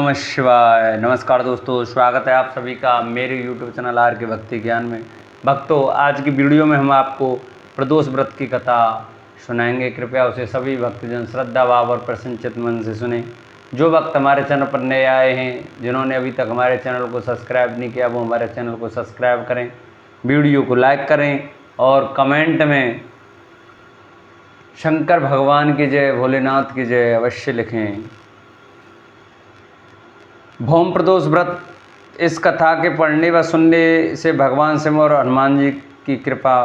नमः शिवाय। नमस्कार दोस्तों, स्वागत है आप सभी का मेरे YouTube चैनल आर के भक्ति ज्ञान में। भक्तों, आज की वीडियो में हम आपको प्रदोष व्रत की कथा सुनाएंगे। कृपया उसे सभी भक्तजन श्रद्धा भाव और प्रसन्नचित्त मन से सुने। जो भक्त हमारे चैनल पर नए आए हैं, जिन्होंने अभी तक हमारे चैनल को सब्सक्राइब नहीं किया, वो हमारे चैनल को सब्सक्राइब करें, वीडियो को लाइक करें और कमेंट में शंकर भगवान की जय, भोलेनाथ की जय अवश्य लिखें। भौम प्रदोष व्रत, इस कथा के पढ़ने व सुनने से भगवान शिव और हनुमान जी की कृपा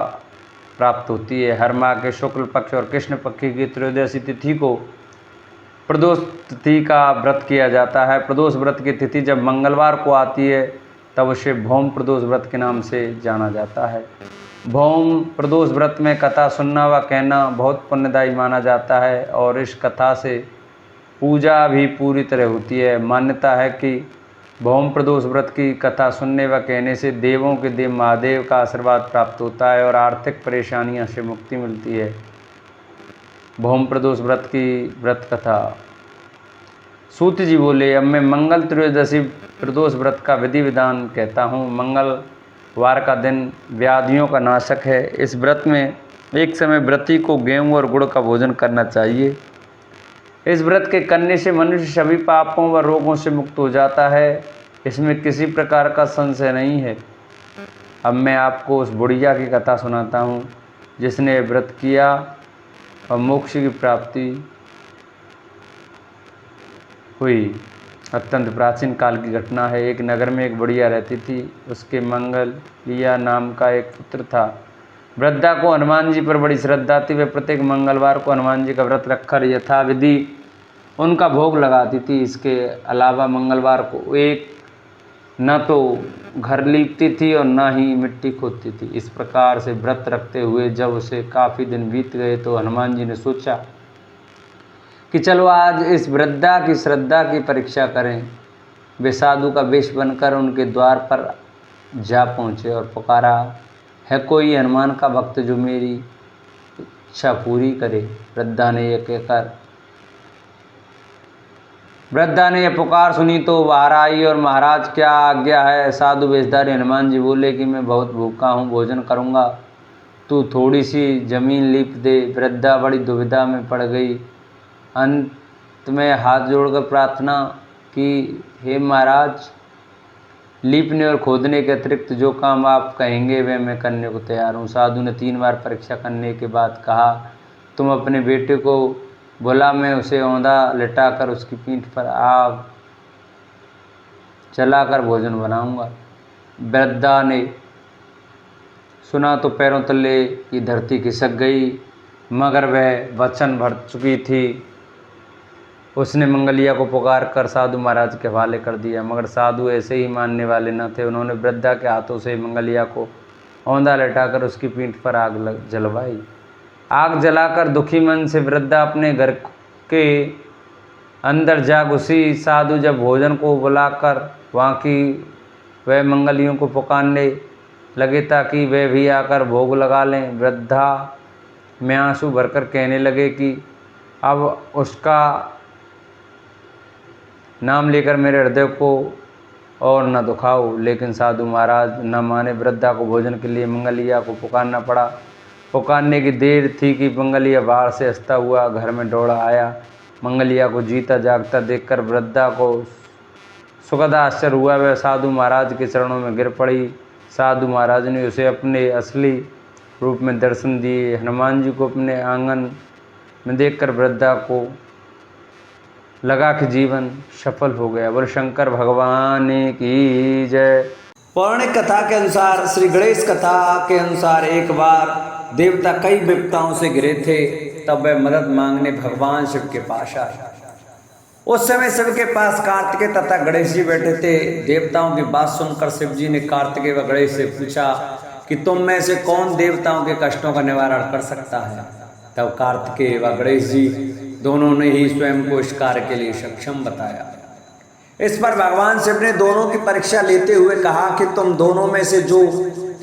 प्राप्त होती है। हर माह के शुक्ल पक्ष और कृष्ण पक्ष की त्रयोदशी तिथि को प्रदोष तिथि का व्रत किया जाता है। प्रदोष व्रत की तिथि जब मंगलवार को आती है तब उसे भौम प्रदोष व्रत के नाम से जाना जाता है। भौम प्रदोष व्रत में कथा सुनना व कहना बहुत पुण्यदायी माना जाता है और इस कथा से पूजा भी पूरी तरह होती है। मान्यता है कि भौम प्रदोष व्रत की कथा सुनने व कहने से देवों के देव महादेव का आशीर्वाद प्राप्त होता है और आर्थिक परेशानियों से मुक्ति मिलती है। भौम प्रदोष व्रत की व्रत कथा। सूत जी बोले, अब मैं मंगल त्रयोदशी प्रदोष व्रत का विधि विधान कहता हूँ। मंगलवार का दिन व्याधियों का नाशक है। इस व्रत में एक समय व्रती को गेहूँ और गुड़ का भोजन करना चाहिए। इस व्रत के करने से मनुष्य सभी पापों व रोगों से मुक्त हो जाता है, इसमें किसी प्रकार का संशय नहीं है। अब मैं आपको उस बुढ़िया की कथा सुनाता हूँ जिसने व्रत किया और मोक्ष की प्राप्ति हुई। अत्यंत प्राचीन काल की घटना है। एक नगर में एक बुढ़िया रहती थी। उसके मंगलिया नाम का एक पुत्र था। वृद्धा को हनुमान जी पर बड़ी श्रद्धा थी। वे प्रत्येक मंगलवार को हनुमान जी का व्रत रखकर यथाविधि उनका भोग लगाती थी। इसके अलावा मंगलवार को एक न तो घर लीपती थी और न ही मिट्टी खोदती थी। इस प्रकार से व्रत रखते हुए जब उसे काफ़ी दिन बीत गए तो हनुमान जी ने सोचा कि चलो आज इस वृद्धा की श्रद्धा की परीक्षा करें। वे साधु का वेश बनकर उनके द्वार पर जा पहुँचे और पुकारा, है कोई हनुमान का भक्त जो मेरी इच्छा पूरी करे। वृद्धा ने यह पुकार सुनी तो बाहर आई और महाराज क्या आज्ञा है। साधु वेशधारी हनुमान जी बोले कि मैं बहुत भूखा हूँ, भोजन करूँगा, तू थोड़ी सी जमीन लीप दे। वृद्धा बड़ी दुविधा में पड़ गई। अंत में हाथ जोड़कर प्रार्थना की, हे महाराज, लीपने और खोदने के अतिरिक्त जो काम आप कहेंगे वे मैं करने को तैयार हूँ। साधु ने 3 बार परीक्षा करने के बाद कहा, तुम अपने बेटे को बुला, मैं उसे औंधा लिटाकर उसकी पीठ पर आग जलाकर भोजन बनाऊंगा। वृद्धा ने सुना तो पैरों तले की धरती खिसक गई, मगर वह वचन भर चुकी थी। उसने मंगलिया को पुकार कर साधु महाराज के हवाले कर दिया, मगर साधु ऐसे ही मानने वाले न थे। उन्होंने वृद्धा के हाथों से मंगलिया को औंधा लटाकर उसकी पीठ पर आग जलवाई। आग जलाकर दुखी मन से वृद्धा अपने घर के अंदर जा घुसी। साधु जब भोजन को बुलाकर वहाँ की वह मंगलियों को पुकारने लगे ताकि वे भी आकर भोग लगा लें, वृद्धा में आंसू भरकर कहने लगे कि अब उसका नाम लेकर मेरे हृदय को और न दुखाओ। लेकिन साधु महाराज न माने। वृद्धा को भोजन के लिए मंगलिया को पुकारना पड़ा। पुकारने की देर थी कि मंगलिया बाहर से हंसता हुआ घर में दौड़ा आया। मंगलिया को जीता जागता देखकर वृद्धा को सुखद आश्चर्य हुआ। वह साधु महाराज के चरणों में गिर पड़ी। साधु महाराज ने उसे अपने असली रूप में दर्शन दिए। हनुमान जी को अपने आंगन में देखकर वृद्धा को लगा कि जीवन सफल हो गया। बोल शंकर भगवान की जय। पौराणिक कथा के अनुसार, श्री गणेश कथा के अनुसार, एक बार देवता कई विपत्ताओं से घिरे थे। तब वे मदद मांगने भगवान शिव के पास आए। उस समय शिव के पास कार्तिकेय तथा गणेश जी बैठे थे। देवताओं की बात सुनकर शिव जी ने कार्तिकेय व गणेश से पूछा कि तुम में से कौन देवताओं के कष्टों का निवारण कर सकता है। तब कार्तिकेय व गणेश जी दोनों ने ही स्वयं को इस कार्य के लिए सक्षम बताया। इस पर भगवान शिव ने दोनों की परीक्षा लेते हुए कहा कि तुम दोनों में से जो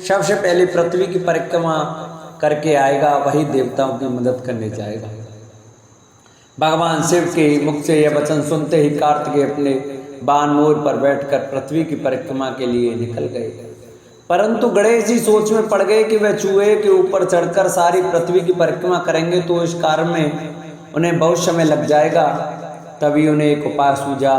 सबसे पहले पृथ्वी की परिक्रमा करके आएगा वही देवताओं की मदद करने जाएगा। भगवान शिव के मुख से यह वचन सुनते ही कार्तिकेय अपने बान मोर पर बैठकर पृथ्वी की परिक्रमा के लिए निकल गए। परंतु गणेश जी सोच में पड़ गए कि वह चूहे के ऊपर चढ़कर सारी पृथ्वी की परिक्रमा करेंगे तो इस कार्य में उन्हें बहुत समय लग जाएगा। तभी उन्हें एक उपाय सूझा।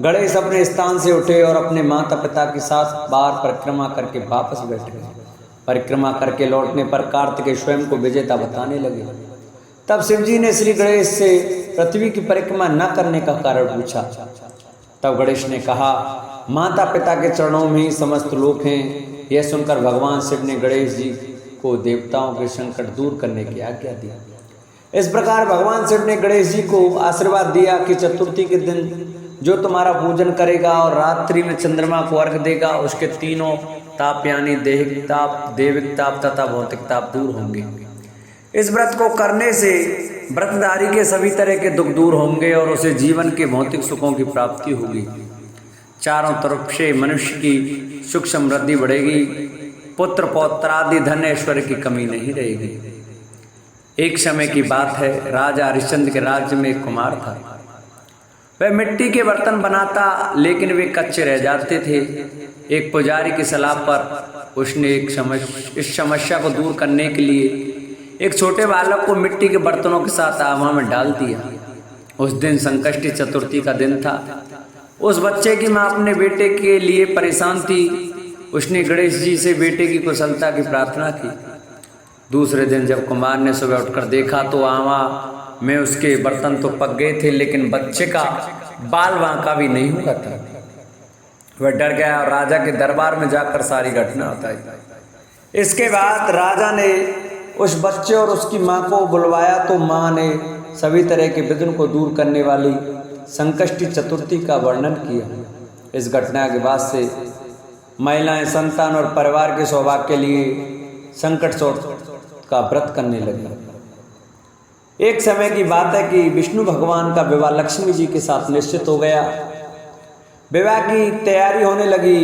गणेश अपने स्थान से उठे और अपने माता पिता के साथ बाहर परिक्रमा करके वापस बैठ गए। परिक्रमा करके लौटने पर कार्तिकेय स्वयं को विजेता बताने लगे। तब शिवजी ने श्री गणेश से पृथ्वी की परिक्रमा न करने का कारण पूछा। तब गणेश ने कहा, माता पिता के चरणों में ही समस्त लोक हैं। यह सुनकर भगवान शिव ने गणेश जी को देवताओं के संकट दूर करने की आज्ञा दी। इस प्रकार भगवान शिव ने गणेश जी को आशीर्वाद दिया कि चतुर्थी के दिन जो तुम्हारा पूजन करेगा और रात्रि में चंद्रमा को अर्घ देगा, उसके तीनों ताप यानी देहिक ताप, देविक ताप तथा भौतिक ताप दूर होंगे। इस व्रत को करने से व्रतधारी के सभी तरह के दुख दूर होंगे और उसे जीवन के भौतिक सुखों की प्राप्ति होगी। चारों तरफ से मनुष्य की सुख समृद्धि बढ़ेगी। पुत्र पौत्रादि धन ऐश्वर्य की कमी नहीं रहेगी। एक समय की बात है, राजा हरिश्चंद्र के राज्य में एक कुमार था। वह मिट्टी के बर्तन बनाता, लेकिन वे कच्चे रह जाते थे। एक पुजारी की सलाह पर उसने इस समस्या को दूर करने के लिए एक छोटे बालक को मिट्टी के बर्तनों के साथ आवा में डाल दिया। उस दिन संकष्टी चतुर्थी का दिन था। उस बच्चे की माँ अपने बेटे के लिए परेशान थी। उसने गणेश जी से बेटे की कुशलता की प्रार्थना की। दूसरे दिन जब कुमार ने सुबह उठकर देखा तो आवा में उसके बर्तन तो पक गए थे, लेकिन बच्चे का बाल बांका भी नहीं हुआ था। वह डर गया और राजा के दरबार में जाकर सारी घटना बताई। इसके बाद राजा ने उस बच्चे और उसकी माँ को बुलवाया तो माँ ने सभी तरह के विघ्न को दूर करने वाली संकष्टी चतुर्थी का वर्णन किया। इस घटना के बाद से महिलाएं संतान और परिवार के सौभाग्य के लिए संकट का व्रत करने लगी। एक समय की बात है कि विष्णु भगवान का विवाह लक्ष्मी जी के साथ निश्चित हो गया। विवाह की तैयारी होने लगी।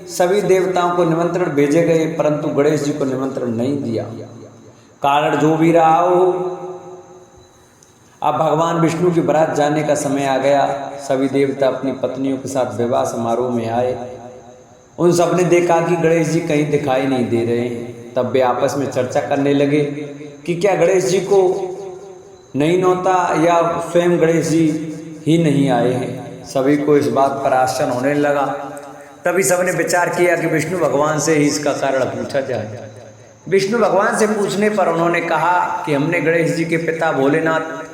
सभी देवताओं को निमंत्रण भेजे गए, परंतु गणेश जी को निमंत्रण नहीं दिया। कारण जो भी रहा हो, अब भगवान विष्णु की बारात जाने का समय आ गया। सभी देवता अपनी पत्नियों के साथ विवाह समारोह में आए। उन सब ने देखा कि गणेश जी कहीं दिखाई नहीं दे रहे हैं। तब वे आपस में चर्चा करने लगे कि क्या गणेश जी को नहीं नौता या स्वयं गणेश जी ही नहीं आए हैं। सभी को इस बात पर आश्चर्य होने लगा। तभी सबने विचार किया कि विष्णु भगवान से ही इसका कारण पूछा जाए। विष्णु भगवान से पूछने पर उन्होंने कहा कि हमने गणेश जी के पिता भोलेनाथ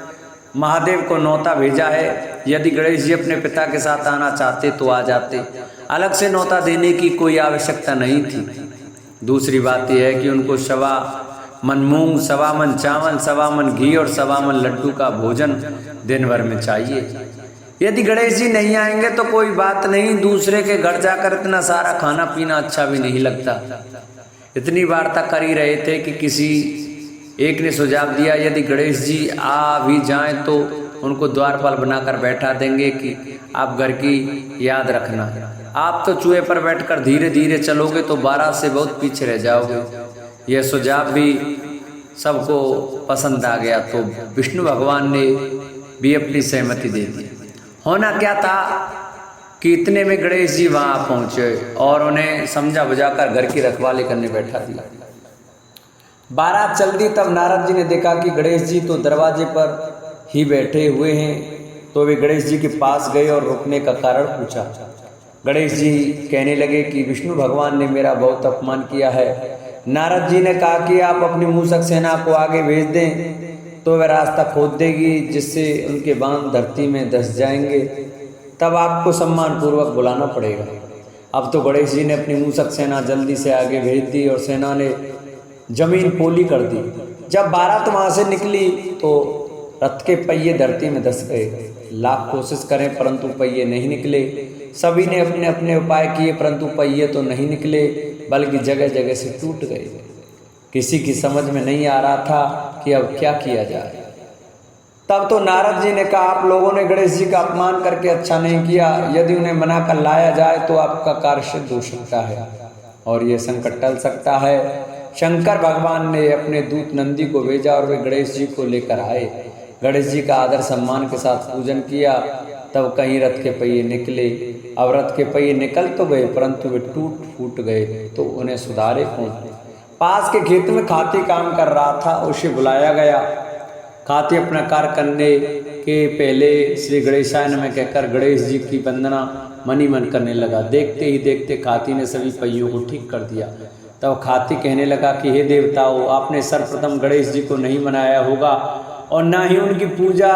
महादेव को नौता भेजा है। यदि गणेश जी अपने पिता के साथ आना चाहते तो आ जाते। अलग से नौता देने की कोई आवश्यकता नहीं थी। दूसरी बात यह है कि उनको 1.25 मन मूंग, 1.25 मन चावल, 1.25 मन घी और 1.25 मन लड्डू का भोजन दिन भर में चाहिए। यदि गणेश जी नहीं आएंगे तो कोई बात नहीं, दूसरे के घर जाकर इतना सारा खाना पीना अच्छा भी नहीं लगता। इतनी वार्ता कर ही रहे थे कि किसी एक ने सुझाव दिया, यदि गणेश जी आ भी जाएं तो उनको द्वारपाल बनाकर बैठा देंगे कि आप घर की याद रखना। आप तो चूहे पर बैठकर धीरे धीरे चलोगे तो बारात से बहुत पीछे रह जाओगे। यह सुझाव भी सबको पसंद आ गया, तो विष्णु भगवान ने भी अपनी सहमति दे दी। होना क्या था कि इतने में गणेश जी वहां पहुंचे और उन्हें समझा बुझाकर घर की रखवाली करने बैठा दिया। बारात चल दी। तब नारद जी ने देखा कि गणेश जी तो दरवाजे पर ही बैठे हुए हैं, तो वे गणेश जी के पास गए और रुकने का कारण पूछा। गणेश जी कहने लगे कि विष्णु भगवान ने मेरा बहुत अपमान किया है। नारद जी ने कहा कि आप अपनी मूषक सेना को आगे भेज दें तो वह रास्ता खोद देगी, जिससे उनके बाण धरती में धंस जाएंगे। तब आपको सम्मान पूर्वक बुलाना पड़ेगा। अब तो गणेश जी ने अपनी मूषक सेना जल्दी से आगे भेज दी और सेना ने जमीन पोली कर दी। जब बारात वहां से निकली तो रथ के पहिए धरती में धंस गए। लाख कोशिश करें परंतु पहिए नहीं निकले। सभी ने अपने अपने उपाय किए परंतु पहिए तो नहीं निकले, बल्कि जगह जगह से टूट गए। किसी की समझ में नहीं आ रहा था कि अब क्या किया जाए। तब तो नारद जी ने कहा, आप लोगों ने गणेश जी का अपमान करके अच्छा नहीं किया। यदि उन्हें मना कर लाया जाए तो आपका कार्य सिद्ध हो सकता है और ये संकट टल सकता है। शंकर भगवान ने अपने दूत नंदी को भेजा और वे गणेश जी को लेकर आए। गणेश जी का आदर सम्मान के साथ पूजन किया तब कहीं रथ के पहिए निकले। अब रथ के पहिए निकल तो गए परंतु वे टूट फूट गए, तो उन्हें सुधारे कौन। पास के खेत में खाती काम कर रहा था, उसे बुलाया गया। खाती अपना कार्य करने के पहले श्री गणेशाय नमः कहकर गणेश जी की वंदना मनी मन करने लगा। देखते ही देखते खाती ने सभी पहियों को ठीक कर दिया। तब खाती कहने लगा कि हे देवताओं, आपने सर्वप्रथम गणेश जी को नहीं मनाया होगा और ना ही उनकी पूजा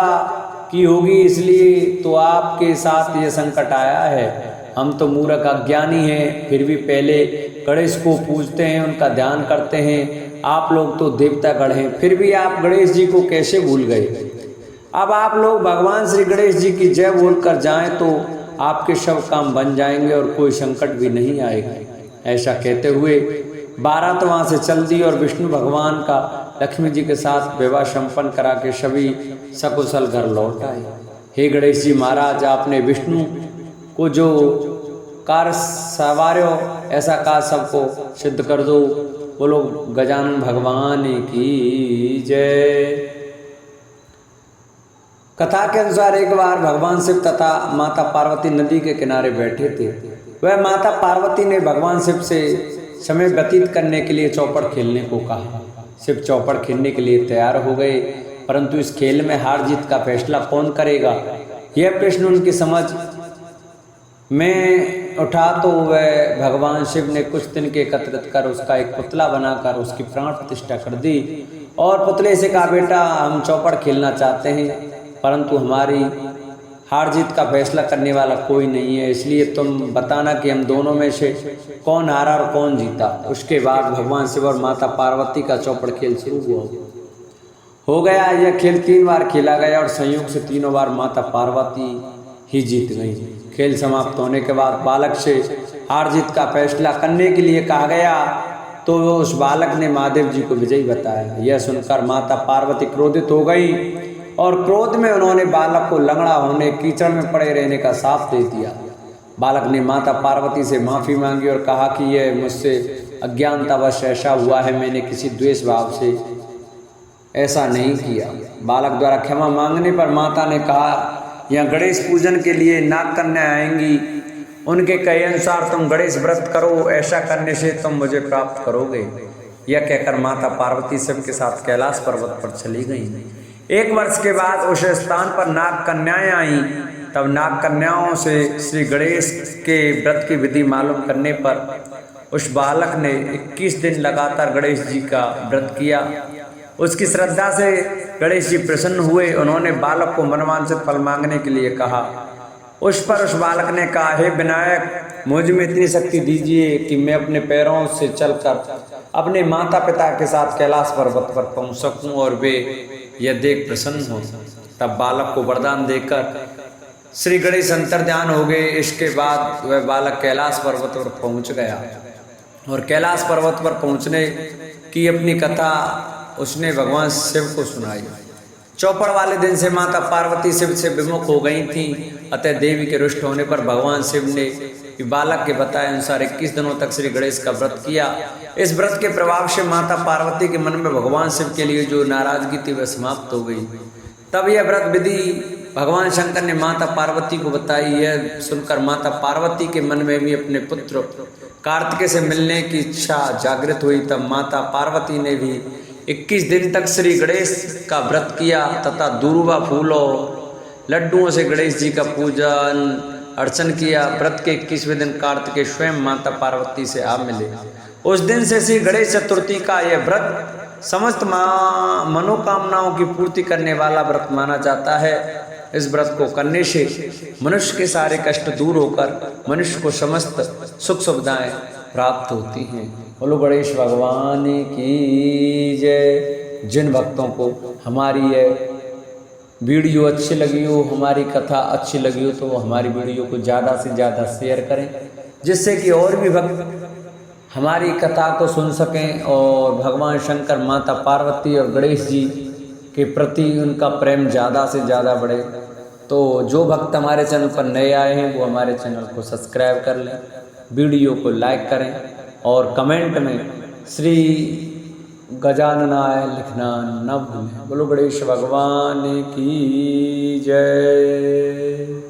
की होगी, इसलिए तो आपके साथ ये संकट आया है। हम तो मूर्ख अज्ञानी हैं, फिर भी पहले गणेश को पूजते हैं, उनका ध्यान करते हैं। आप लोग तो देवतागण हैं, फिर भी आप गणेश जी को कैसे भूल गए। अब आप लोग भगवान श्री गणेश जी की जय बोलकर जाएं तो आपके सब काम बन जाएंगे और कोई संकट भी नहीं आएगा। ऐसा कहते हुए बारात वहाँ से चल दी और विष्णु भगवान का लक्ष्मी जी के साथ विवाह संपन्न करा के सभी सकुशल घर लौट आए। हे गणेश जी महाराज, आपने विष्णु को जो कार्य सवार्यो ऐसा कार्य सबको सिद्ध कर दो। बोलो गजानन भगवान की जय। कथा के अनुसार एक बार भगवान शिव तथा माता पार्वती नदी के किनारे बैठे थे। वह माता पार्वती ने भगवान शिव से समय व्यतीत करने के लिए चौपड़ खेलने को कहा। शिव चौपड़ खेलने के लिए तैयार हो गए, परंतु इस खेल में हार जीत का फैसला कौन करेगा, यह प्रश्न उनकी समझ में उठा। तो वह भगवान शिव ने कुछ दिन के एकत्रित कर उसका एक पुतला बनाकर उसकी प्राण प्रतिष्ठा कर दी और पुतले से कहा, बेटा हम चौपड़ खेलना चाहते हैं, परंतु हमारी हार जीत का फैसला करने वाला कोई नहीं है, इसलिए तुम बताना कि हम दोनों में से कौन हारा और कौन जीता। उसके बाद भगवान शिव और माता पार्वती का चौपड़ खेल शुरू हो गया। यह खेल 3 बार खेला गया और संयोग से तीनों बार माता पार्वती ही जीत गई। खेल समाप्त होने के बाद बालक से हार जीत का फैसला करने के लिए कहा गया, तो उस बालक ने महादेव जी को विजयी बताया। यह सुनकर माता पार्वती क्रोधित हो गई और क्रोध में उन्होंने बालक को लंगड़ा होने, कीचड़ में पड़े रहने का शाप दे दिया। बालक ने माता पार्वती से माफी मांगी और कहा कि यह मुझसे अज्ञानतावश ऐसा हुआ है, मैंने किसी द्वेष भाव से ऐसा नहीं किया। बालक द्वारा क्षमा मांगने पर माता ने कहा, यहाँ गणेश पूजन के लिए नाग कन्या आएंगी, उनके कहे अनुसार तुम गणेश व्रत करो, ऐसा करने से तुम मुझे प्राप्त करोगे। यह कहकर माता पार्वती शिव के साथ कैलाश पर्वत पर चली गई। 1 वर्ष के बाद उस स्थान पर नाग कन्याएं आईं। तब नाग कन्याओं से श्री गणेश के व्रत की विधि मालूम करने पर उस बालक ने 21 दिन लगातार गणेश जी का व्रत किया। उसकी श्रद्धा से गणेश जी प्रसन्न हुए। उन्होंने बालक को मनवांछित फल मांगने के लिए कहा। उस बालक ने कहा, हे विनायक, मुझ में इतनी शक्ति दीजिए कि मैं अपने पैरों से चलकर अपने माता पिता के साथ कैलाश पर्वत पर पहुंच सकूं और वे यह देख प्रसन्न हो। तब बालक को वरदान देकर श्री गणेश अंतर्ध्यान हो गए। इसके बाद वह बालक कैलाश पर्वत पर पहुंच गया और कैलाश पर्वत पर पहुंचने की अपनी कथा उसने भगवान शिव को सुनाई। चौपड़ वाले दिन से माता पार्वती शिव से विमुख हो गई थी, अतः देवी के रुष्ट होने पर भगवान शिव ने बालक के बताए अनुसार 21 दिनों तक श्री गणेश का व्रत किया। इस व्रत के प्रभाव से माता पार्वती के मन में भगवान शिव के लिए जो नाराजगी थी वह समाप्त हो गई। तब यह व्रत विधि भगवान शंकर ने माता पार्वती को बताई। यह सुनकर माता पार्वती के मन में भी अपने पुत्र कार्तिकेय से मिलने की इच्छा जागृत हुई। तब माता पार्वती ने भी 21 दिन तक श्री गणेश का व्रत किया तथा दूर्वा फूलों लड्डुओं से गणेश जी का पूजन अर्चन किया। व्रत के 21वें दिन कार्तिकेय स्वयं माता पार्वती से आ मिले। उस दिन से श्री गणेश चतुर्थी का यह व्रत समस्त मनोकामनाओं की पूर्ति करने वाला व्रत माना जाता है। इस व्रत को करने से मनुष्य के सारे कष्ट दूर होकर मनुष्य को समस्त सुख सुविधाएं प्राप्त होती हैं। बोलो गणेश भगवान की जय। जिन भक्तों को हमारी यह वीडियो अच्छी लगी हो, हमारी कथा अच्छी लगी हो, तो हमारी वीडियो को ज़्यादा से ज़्यादा शेयर करें, जिससे कि और भी भक्त हमारी कथा को सुन सकें और भगवान शंकर, माता पार्वती और गणेश जी के प्रति उनका प्रेम ज़्यादा से ज़्यादा बढ़े। तो जो भक्त हमारे चैनल पर नए आए हैं वो हमारे चैनल को सब्सक्राइब कर लें, वीडियो को लाइक करें और कमेंट में श्री गजाननाय लिखना न भूलें। बोलो गणेश भगवान की जय।